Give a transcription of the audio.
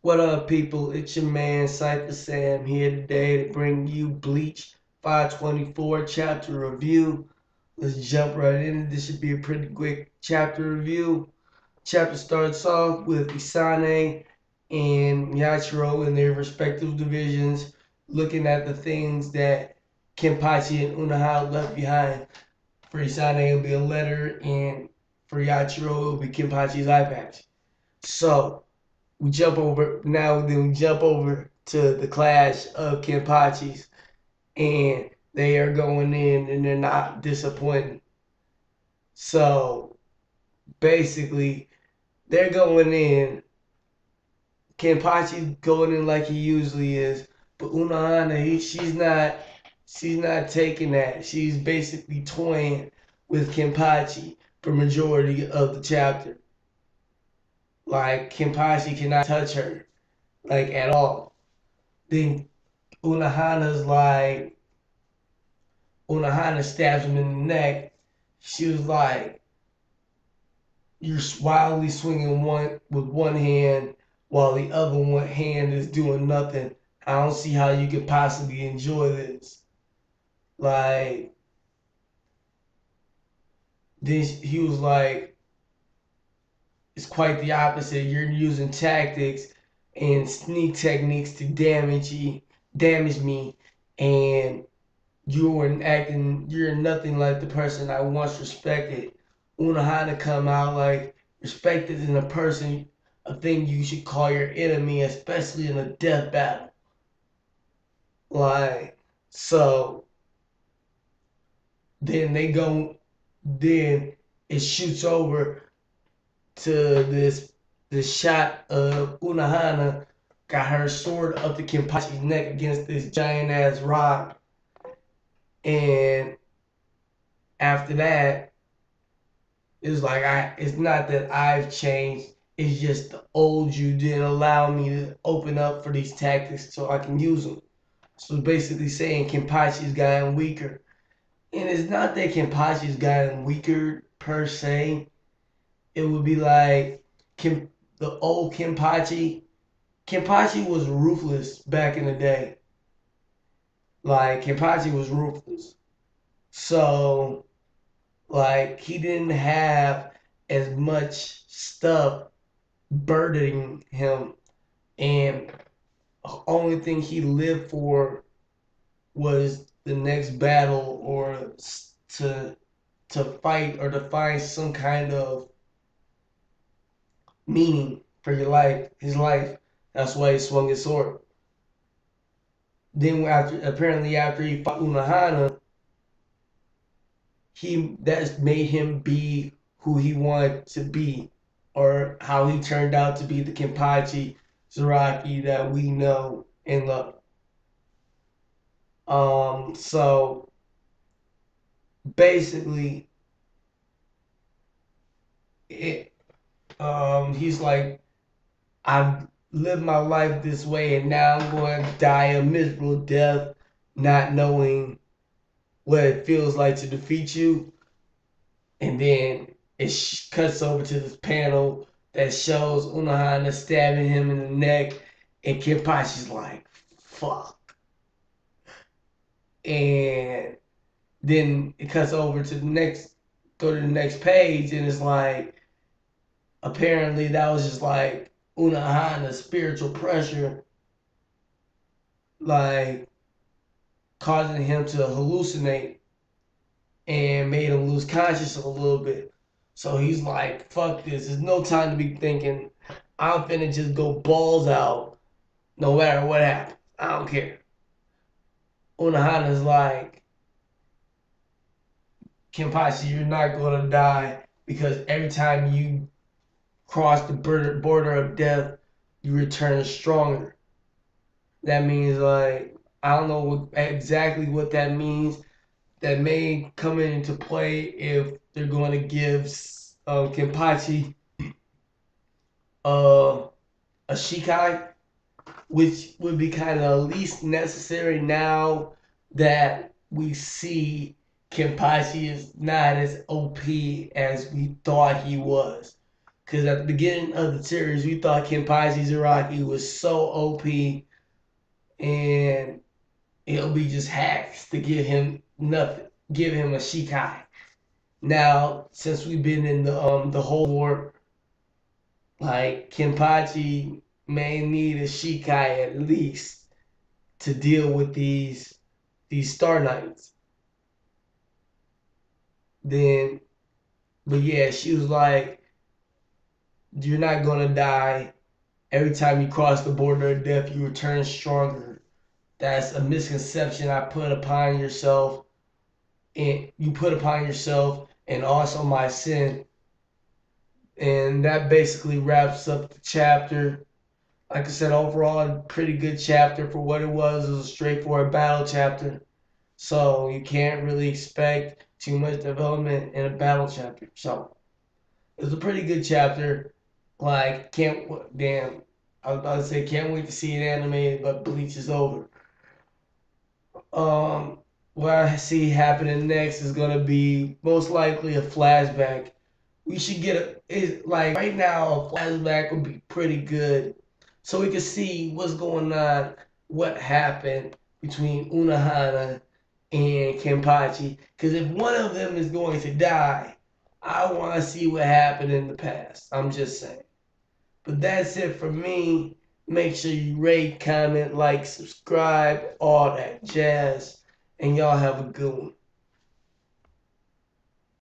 What up, people? It's your man Cypher Sam here today to bring you Bleach 524 chapter review. Let's jump right in. This should be a pretty quick chapter review. Chapter starts off with Isane and Yachiro in their respective divisions, looking at the things that Kenpachi and Unohana left behind. For Isane, it'll be a letter, and for Yachiro, it'll be Kenpachi's eye patch. So we jump over now. Then we jump over to the clash of Kenpachis, and they are going in, and they're not disappointed. So basically, they're going in. Kenpachi's going in like he usually is, but Unohana, she's not taking that. She's basically toying with Kenpachi for majority of the chapter. Like Kenpachi cannot touch her, like at all. Then Unohana's like, Unohana stabs him in the neck. She was like, "You're wildly swinging with one hand while the other one hand is doing nothing. I don't see how you could possibly enjoy this." Like, then he was like, "It's quite the opposite. You're using tactics and sneak techniques to damage me, and you're nothing like the person I once respected." Unohana come out like, respect isn't a thing you should call your enemy, especially in a death battle. Like, so then then it shoots over to this shot of Unohana got her sword up to Kenpachi's neck against this giant ass rock, and after that, it's like it's not that I've changed. It's just the old you didn't allow me to open up for these tactics so I can use them. So basically saying Kenpachi's gotten weaker. And it's not that Kenpachi's gotten weaker per se. It would be like the old Kenpachi. Kenpachi was ruthless back in the day. Like Kenpachi was ruthless. So like he didn't have as much stuff burdening him, and the only thing he lived for was the next battle, or to fight, or to find some kind of meaning for his life. That's why he swung his sword. Then after he fought Unohana, that made him be who he wanted to be, or how he turned out to be the Kenpachi Zaraki that we know and love. So basically, it he's like, I've lived my life this way, and now I'm going to die a miserable death, not knowing what it feels like to defeat you. And then it cuts over to this panel that shows Unohana stabbing him in the neck, and Kenpachi's like, fuck. And then it cuts over to go to the next page, and it's like, apparently that was just like Unohana's spiritual pressure, like causing him to hallucinate and made him lose consciousness a little bit. So he's like, fuck this. There's no time to be thinking. I'm finna just go balls out no matter what happens. I don't care. Unohana's like, Kenpachi, you're not gonna die, because every time you cross the border of death, you return stronger. That means, like, I don't know exactly what that means. That may come into play if they're going to give Kenpachi a Shikai, which would be kind of least necessary now that we see Kenpachi is not as OP as we thought he was. Because at the beginning of the series, we thought Kenpachi Zaraki was so OP, and it'll be just hacks to give him nothing, give him a Shikai. Now, since we've been in the whole war, like Kenpachi may need a Shikai at least to deal with these Star Knights. Then, but yeah, she was like, "You're not gonna die. Every time you cross the border of death, you return stronger. That's a misconception I put upon yourself, and you put upon yourself, and also my sin." And that basically wraps up the chapter. Like I said, overall, a pretty good chapter for what it was. It was a straightforward battle chapter. So you can't really expect too much development in a battle chapter. So it was a pretty good chapter. Like, damn, I was about to say, can't wait to see it animated, but Bleach is over. Um, what I see happening next is gonna be most likely a flashback. We should get like right now a flashback would be pretty good, so we can see what's going on, what happened between Unohana and Kenpachi. Because if one of them is going to die, I want to see what happened in the past. I'm just saying. But that's it for me. Make sure you rate, comment, like, subscribe, all that jazz. And y'all have a good one.